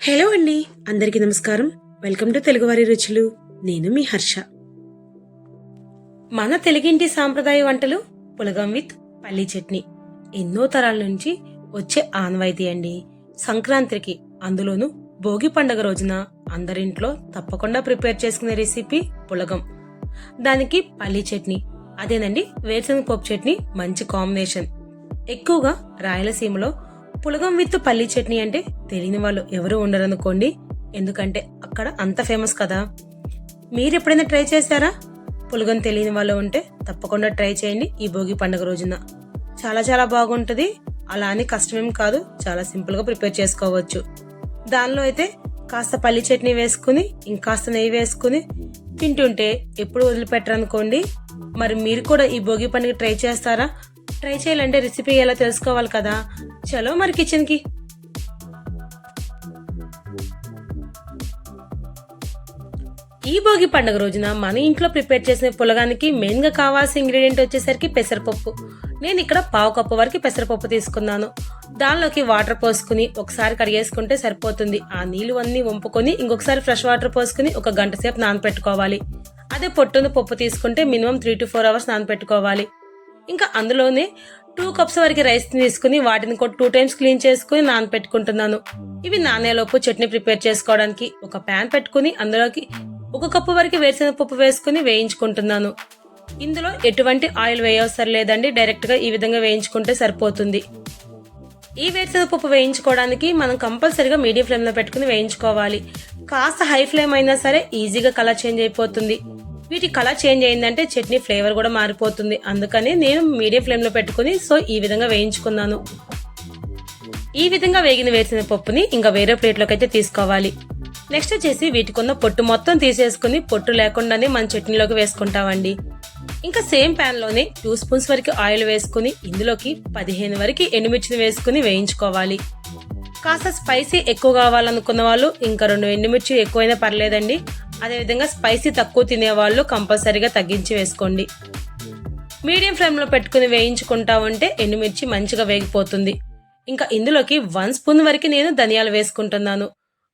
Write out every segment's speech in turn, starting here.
Hello అండి, అందరికీ నమస్కారం. వెల్కమ్ టు తెలుగువారి రుచులు. నేను మీ హర్ష. మన తెలుగింటి సాంప్రదాయ వంటలు పులగం విత్ పల్లీ చట్నీ ఎన్నో తరాల నుంచి వచ్చే ఆనవాయితీ అండి. సంక్రాంతికి, అందులోనూ భోగి పండుగ రోజున అందరింట్లో తప్పకుండా ప్రిపేర్ చేసుకునే రెసిపీ పులగం. దానికి పల్లీ చట్నీ, అదేనండి వేరుశనగ పప్పు చట్నీ మంచి కాంబినేషన్. ఎక్కువగా రాయలసీమలో పులగం విత్ పల్లీ చట్నీ అంటే తెలియని వాళ్ళు ఎవరు ఉండరనుకోండి, ఎందుకంటే అక్కడ అంత ఫేమస్ కదా. మీరు ఎప్పుడైనా ట్రై చేశారా? పులగం తెలియని వాళ్ళు ఉంటే తప్పకుండా ట్రై చేయండి ఈ భోగి పండుగ రోజున. చాలా చాలా బాగుంటుంది. అలా అని కష్టమేం కాదు, చాలా సింపుల్ గా ప్రిపేర్ చేసుకోవచ్చు. దానిలో అయితే కాస్త పల్లీ చట్నీ వేసుకుని ఇంకాస్త నెయ్యి వేసుకుని తింటుంటే ఎప్పుడు వదిలిపెట్టరనుకోండి. మరి మీరు కూడా ఈ భోగి పండుగ ట్రై చేస్తారా? ట్రై చేయాలంటే రెసిపీ ఎలా తెలుసుకోవాలి కదా. చలో మరి కిచెన్ కి. ఈ భోగి పండుగ రోజున మన ఇంట్లో ప్రిపేర్ చేసిన పులగానికి మెయిన్ గా కావాల్సిన ఇంగ్రీడియంట్ వచ్చేసరికి పెసరపప్పు. నేను ఇక్కడ పావు కప్పు వరకు పెసరపప్పు తీసుకున్నాను. దానిలోకి వాటర్ పోసుకుని ఒకసారి కడిగేసుకుంటే సరిపోతుంది. ఆ నీళ్లు అన్ని వంపుకొని ఇంకొకసారి ఫ్రెష్ వాటర్ పోసుకుని ఒక గంట సేపు నానపెట్టుకోవాలి. అదే పొట్టును పప్పు తీసుకుంటే మినిమం 3 to 4 hours నానపెట్టుకోవాలి. ఇంకా అందులోనే 2 cups వరకు రైస్ తీసుకుని వాటిని 2 times క్లీన్ చేసుకుని నానపెట్టుకుంటున్నాను. ఇవి నానేలోపు చట్నీ ప్రిపేర్ చేసుకోవడానికి ఒక ప్యాన్ పెట్టుకుని అందులోకి 1 కప్పు వరకు వేరుశనగ పప్పు వేసుకుని వేయించుకుంటున్నాను. ఇందులో ఎటువంటి ఆయిల్ వేయవసరం లేదండి, డైరెక్ట్ గా ఈ విధంగా వేయించుకుంటే సరిపోతుంది. ఈ వేరుశనగ పప్పు వేయించుకోవడానికి మనం కంపల్సరీగా మీడియం ఫ్లేమ్ లో పెట్టుకుని వేయించుకోవాలి. కాస్త హై ఫ్లేమ్ అయినా సరే ఈజీగా కలర్ చేంజ్ అయిపోతుంది. వీటి కలర్ చేంజ్ అయిందంటే చట్నీ ఫ్లేవర్ కూడా మారిపోతుంది. అందుకని నేను మీడియం ఫ్లేమ్ లో పెట్టుకుని ఈ విధంగా వేయించుకున్నాను. ఈ విధంగా వేగిన వేసిన పప్పుని ఇంకా వేరే ప్లేట్ లోకి అయితే తీసుకోవాలి. నెక్స్ట్ వచ్చేసి వీటికున్న పొట్టు మొత్తం తీసేసుకుని పొట్టు లేకుండానే మన చట్నీలోకి వేసుకుంటామండి. ఇంకా సేమ్ ప్యాన్ లోనే 2 spoons వరకు ఆయిల్ వేసుకుని ఇందులోకి 15 వరకు ఎండుమిర్చిని వేసుకుని వేయించుకోవాలి. కాస్త స్పైసీ ఎక్కువ కావాలనుకున్న వాళ్ళు ఇంకా 2 ఎండుమిర్చి ఎక్కువైనా పర్లేదండి. అదేవిధంగా స్పైసీ తక్కువ తినేవాళ్ళు కంపల్సరీగా తగ్గించి వేసుకోండి. మీడియం ఫ్లేమ్ లో పెట్టుకుని వేయించుకుంటా ఉంటే ఎండుమిర్చి మంచిగా వేగిపోతుంది. ఇంకా ఇందులోకి 1 spoon వరకు నేను ధనియాలు వేసుకుంటున్నాను.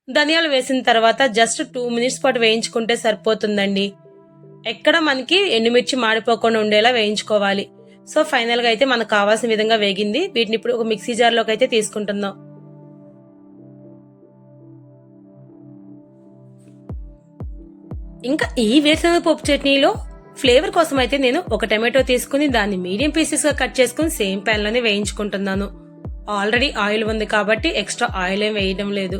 ధనియాలు వేసిన తర్వాత జస్ట్ 2 minutes పాటు వేయించుకుంటే సరిపోతుందండి. ఎక్కడ మనకి ఎండుమిర్చి మాడిపోకుండా ఉండేలా వేయించుకోవాలి. ఫైనల్ గా అయితే మనకు కావాల్సిన విధంగా వేగింది. వీటిని ఇప్పుడు ఒక మిక్సీ జార్ లోకి అయితే తీసుకుంటున్నాం. ఇంకా ఈ వేరుశనగ పప్పు చట్నీలో ఫ్లేవర్ కోసం అయితే నేను ఒక టమాటో తీసుకుని దాన్ని మీడియం పీసెస్ గా కట్ చేసుకుని సేమ్ ప్యాన్ లోనే వేయించుకుంటున్నాను. ఆల్రెడీ ఆయిల్ ఉంది కాబట్టి ఎక్స్ట్రా ఆయిల్ ఏం వేయడం లేదు.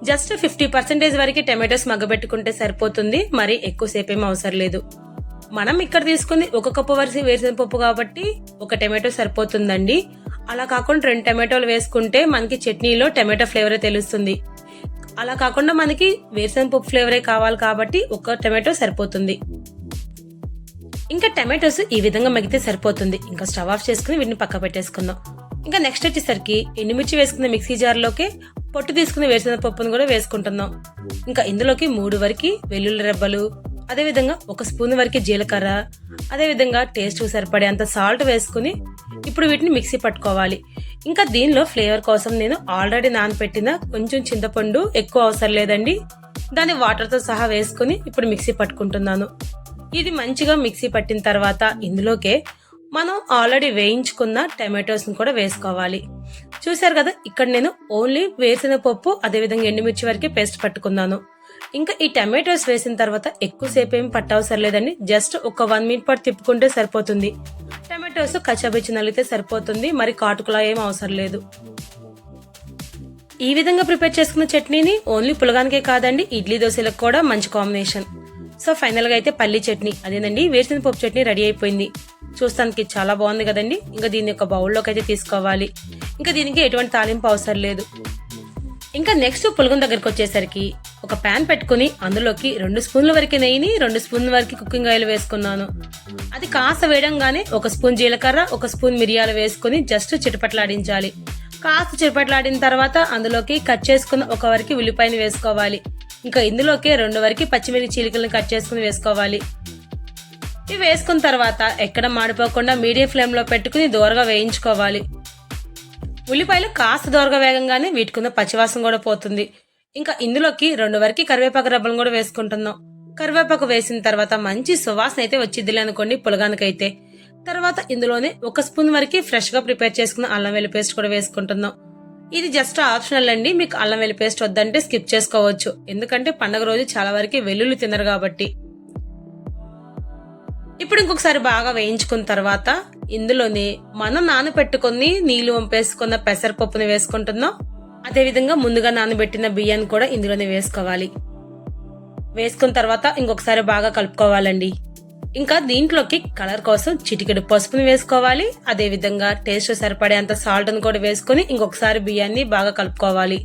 జస్ట్ 50% వరకు టమాటోస్ మగ్గబెట్టుకుంటే సరిపోతుంది. మరి ఎక్కువసేపు ఏం అవసరం లేదు. మనం ఇక్కడ తీసుకుంది 1 కప్పు వరకు వేరుశనగ పప్పు కాబట్టి ఒక టమాటో సరిపోతుందండి. అలా కాకుండా 2 టమాటోలు వేసుకుంటే మనకి చట్నీలో టమాటో ఫ్లేవరే తెలుస్తుంది. అలా కాకుండా మనకి వేరుశనగ పప్పు ఫ్లేవరే కావాలి కాబట్టి 1 టమాటో సరిపోతుంది. ఇంకా టమాటోస్ ఈ విధంగా మగ్గితే సరిపోతుంది. ఇంకా స్టవ్ ఆఫ్ చేసుకుని వీటిని పక్క పెట్టేసుకుందాం. ఇంకా నెక్స్ట్ వచ్చేసరికి ఎండుమిర్చి వేసుకున్న మిక్సీ జార్ లోకి పొట్టు తీసుకుని వేరుశనగ పప్పును కూడా వేసుకుంటున్నాం. ఇంకా ఇందులోకి 3 వరకు వెల్లుల్లి రెబ్బలు, అదేవిధంగా 1 spoon వరకు జీలకర్ర, అదేవిధంగా టేస్ట్ సరిపడే అంత సాల్ట్ వేసుకుని ఇప్పుడు వీటిని మిక్సీ పట్టుకోవాలి. ఇంకా దీనిలో ఫ్లేవర్ కోసం నేను ఆల్రెడీ నానపెట్టిన కొంచెం చింతపండు, ఎక్కువ అవసరం లేదండి, దాన్ని వాటర్ తో సహా వేసుకుని ఇప్పుడు మిక్సీ పట్టుకుంటున్నాను. ఇది మంచిగా మిక్సీ పట్టిన తర్వాత ఇందులోకే మనం ఆల్రెడీ వేయించుకున్న టమాటోస్ ని కూడా వేసుకోవాలి. చూసారు కదా, ఇక్కడ నేను ఓన్లీ వేసిన పప్పు అదేవిధంగా ఎండుమిర్చి వరకే పేస్ట్ పట్టుకున్నాను. ఇంకా ఈ టమాటోస్ వేసిన తర్వాత ఎక్కువసేపు ఏమి పట్టవసరం లేదండి, జస్ట్ ఒక 1 minute పాటు తిప్పుకుంటే సరిపోతుంది. టమాటోస్ కచ్చాబిచ్చి నలిగితే సరిపోతుంది, మరి కాటుకులా ఏం అవసరం లేదు. ఈ విధంగా ప్రిపేర్ చేసుకున్న చట్నీని ఓన్లీ పులగానికే కాదండి, ఇడ్లీ దోశలకు కూడా మంచి కాంబినేషన్. ఫైనల్ గా అయితే పల్లీ చట్నీ, అదేనండి వేరుశనగ పప్పు చట్నీ రెడీ అయిపోయింది. చూస్తానికి చాలా బాగుంది కదండి. ఇంకా దీన్ని ఒక బౌల్లోకి అయితే తీసుకోవాలి. ఇంకా దీనికి ఎటువంటి తాలింపు అవసరం లేదు. ఇంకా నెక్స్ట్ పులగం దగ్గరకు వచ్చేసరికి ఒక ప్యాన్ పెట్టుకుని అందులోకి 2 spoons వరకు నెయ్యిని, 2 spoons వరకు కుకింగ్ ఆయిల్ వేసుకున్నాను. అది కాస్త వేయడంగానే 1 spoon జీలకర్ర, 1 spoon మిరియాలు వేసుకుని జస్ట్ చిటపట్లాడించాలి. కాస్త చిటపట్లాడిన తర్వాత అందులోకి కట్ చేసుకున్న 1 వరకు ఉల్లిపాయని వేసుకోవాలి. ఇంకా ఇందులోకి 2 వరకు పచ్చిమిర్చి చీలికలను కట్ చేసుకుని వేసుకోవాలి. ఇవి వేసుకున్న తర్వాత ఎక్కడ మాడిపోకుండా మీడియం ఫ్లేమ్ లో పెట్టుకుని దోరగా వేయించుకోవాలి. ఉల్లిపాయలు కాస్త దోరగా వేగంగానే వీటికున్న పచ్చివాసన కూడా పోతుంది. ఇంకా ఇందులోకి 2 వరకు కరివేపాకు రబ్బలను కూడా వేసుకుంటున్నాం. కరివేపాకు వేసిన తర్వాత మంచి సువాసన అయితే వచ్చిద్దిలే అనుకోండి పులగానికైతే. తర్వాత ఇందులోనే 1 స్పూన్ వరకు ఫ్రెష్ గా ప్రిపేర్ చేసుకున్న అల్లం వెల్లుల్లి పేస్ట్ కూడా వేసుకుంటున్నాం. ఇది జస్ట్ ఆప్షనల్ అండి, మీకు అల్లం వెల్లుల్లి పేస్ట్ వద్దంటే స్కిప్ చేసుకోవచ్చు, ఎందుకంటే పండగ రోజు చాలా వరకు వెల్లుల్లి తినరు కాబట్టి. ఇప్పుడు ఇంకొకసారి బాగా వేయించుకున్న తర్వాత ఇందులోనే మనం నానబెట్టుకుని నీళ్లు వంపేసుకున్న పెసరపప్పుని వేసుకుంటున్నాం. అదేవిధంగా ముందుగా నానబెట్టిన బియ్యాన్ని కూడా ఇందులోనే వేసుకోవాలి. వేసుకున్న తర్వాత ఇంకొకసారి బాగా కలుపుకోవాలండి. ఇంకా దీంట్లోకి కలర్ కోసం చిటికెడు పసుపుని వేసుకోవాలి. అదేవిధంగా టేస్ట్ సరిపడేంత సాల్ట్ ని కూడా వేసుకుని ఇంకొకసారి బియ్యాన్ని బాగా కలుపుకోవాలి.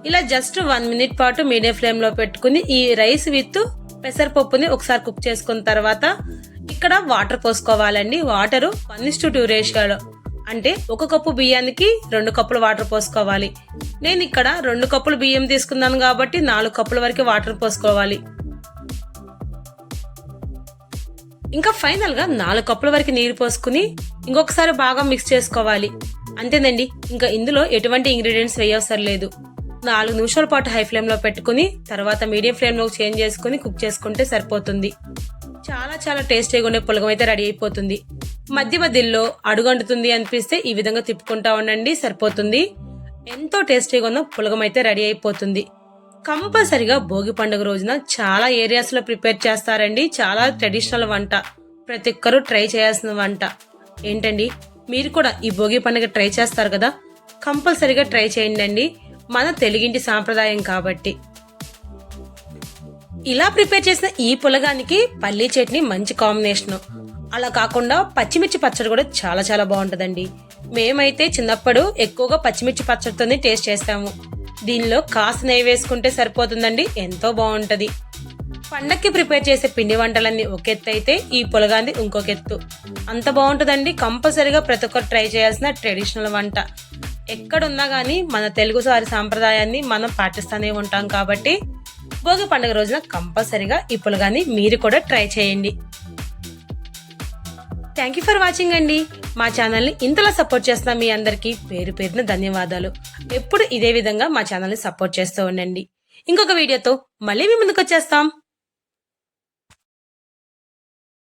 ఇలా జస్ట్ 1 మినిట్ పాటు మీడియం ఫ్లేమ్ లో పెట్టుకుని ఈ రైస్ విత్ పెసరపప్పుని ఒకసారి కుక్ చేసుకున్న తర్వాత ఇక్కడ వాటర్ పోసుకోవాలండి. వాటర్ 1:2 రేషియోలో, అంటే 1 కప్పు బియ్యానికి 2 కప్పులు వాటర్ పోసుకోవాలి. నేను ఇక్కడ 2 కప్పులు బియ్యం తీసుకున్నాను కాబట్టి 4 కప్పుల వరకు వాటర్ పోసుకోవాలి. ఇంకా ఫైనల్ గా 4 కప్పుల వరకు నీరు పోసుకుని ఇంకొకసారి బాగా మిక్స్ చేసుకోవాలి. అంతేనండి, ఇంకా ఇందులో ఎటువంటి ఇంగ్రీడియంట్స్ వేయవసరం లేదు. 4 నిమిషాల పాటు హై ఫ్లేమ్ లో పెట్టుకుని తర్వాత మీడియం ఫ్లేమ్ లో చేంజ్ చేసుకుని కుక్ చేసుకుంటే సరిపోతుంది. చాలా చాలా టేస్టీగా ఉండే పులగం అయితే రెడీ అయిపోతుంది. మధ్య మధ్యలో అడుగంటుతుంది అనిపిస్తే ఈ విధంగా తిప్పుకుంటా ఉండండి, సరిపోతుంది. ఎంతో టేస్టీగా ఉన్న పులగం అయితే రెడీ అయిపోతుంది. కంపల్సరిగా భోగి పండుగ రోజున చాలా ఏరియాస్ లో ప్రిపేర్ చేస్తారండి. చాలా ట్రెడిషనల్ వంట, ప్రతి ఒక్కరూ ట్రై చేయాల్సిన వంట. ఏంటండి, మీరు కూడా ఈ భోగి పండుగ ట్రై చేస్తారు కదా, కంపల్సరిగా ట్రై చేయండి. మన తెలుగింటి సాంప్రదాయం కాబట్టి. ఇలా ప్రిపేర్ చేసిన ఈ పులగానికి పల్లీ చట్నీ మంచి కాంబినేషన్. అలా కాకుండా పచ్చిమిర్చి పచ్చడి కూడా చాలా చాలా బాగుంటదండి. మేమైతే చిన్నప్పుడు ఎక్కువగా పచ్చిమిర్చి పచ్చడితోనే టేస్ట్ చేస్తాము. దీనిలో కాస్త నెయ్యి వేసుకుంటే సరిపోతుందండి, ఎంతో బాగుంటది. పండక్కి ప్రిపేర్ చేసే పిండి వంటలన్నీ ఒక ఎత్తు అయితే ఈ పులగాంది ఇంకొక ఎత్తు. అంత బాగుంటదండి. కంపల్సరిగా ప్రతి ఒక్కరు ట్రై చేయాల్సిన ట్రెడిషనల్ వంట. ఎక్కడున్నా గానీ మన తెలుగు వారి సాంప్రదాయాన్ని మనం పాటిస్తూనే ఉంటాం కాబట్టి భోగి పండుగ రోజున కంపల్సరిగా ఈ పులగాన్ని మీరు కూడా ట్రై చేయండి. థ్యాంక్ యూ ఫర్ వాచింగ్ అండి. మా ఛానల్ ని ఇంతలా సపోర్ట్ చేస్తున్న మీ అందరికీ పేరు పేరున ధన్యవాదాలు. ఎప్పుడు ఇదే విధంగా మా ఛానల్ ని సపోర్ట్ చేస్తూ ఉండండి. ఇంకొక వీడియోతో మళ్ళీ మీ ముందుకు వచ్చేస్తాం.